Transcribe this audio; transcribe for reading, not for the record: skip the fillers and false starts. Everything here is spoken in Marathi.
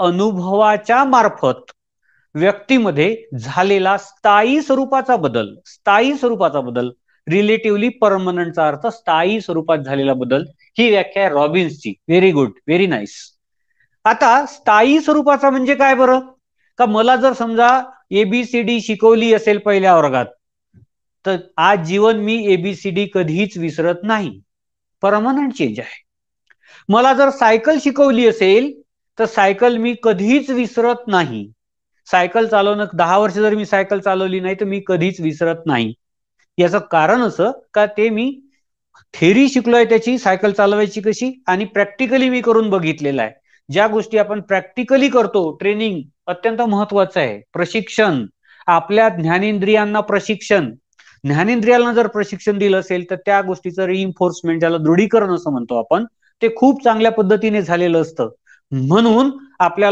अनुभवाच्या मार्फत व्यक्तीमध्ये झालेला स्थायी स्वरूपाचा बदल, रिलेटिव्हली परमनंटचा अर्थ स्थायी स्वरूपात झालेला बदल, ही व्याख्या आहे रॉबिन्सची. Very good, very nice. आता स्थायी स्वरूपाचा म्हणजे काय बरं? का मला जर समजा एबीसीडी शिकवली असेल पहिल्या वर्गात, तर आज जीवन मी एबीसीडी कधीच विसरत नाही, परमनंट चेंज आहे. मला जर सायकल शिकवली असेल तर सायकल मी कधीच विसरत नाही. सायकल चालवणं 10 वर्ष जर मी सायकल चालवली नाही तर मी कधीच विसरत नाही. याचं कारण असं का ते मी थेरी शिकलोय त्याची, सायकल चालवायची कशी, आणि प्रॅक्टिकली मी करून बघितलेलं आहे. ज्या गोष्टी आपण प्रॅक्टिकली करतो, ट्रेनिंग अत्यंत महत्वाचं आहे. प्रशिक्षण, आपल्या ज्ञानेंद्रियांना प्रशिक्षण, ज्ञानेंद्रियांना जर प्रशिक्षण दिलं असेल तर त्या गोष्टीचं रिइन्फोर्समेंट, ज्याला दृढीकरण असं म्हणतो आपण, ते खूप चांगल्या पद्धतीने झालेलं असतं. म्हणून आपल्याला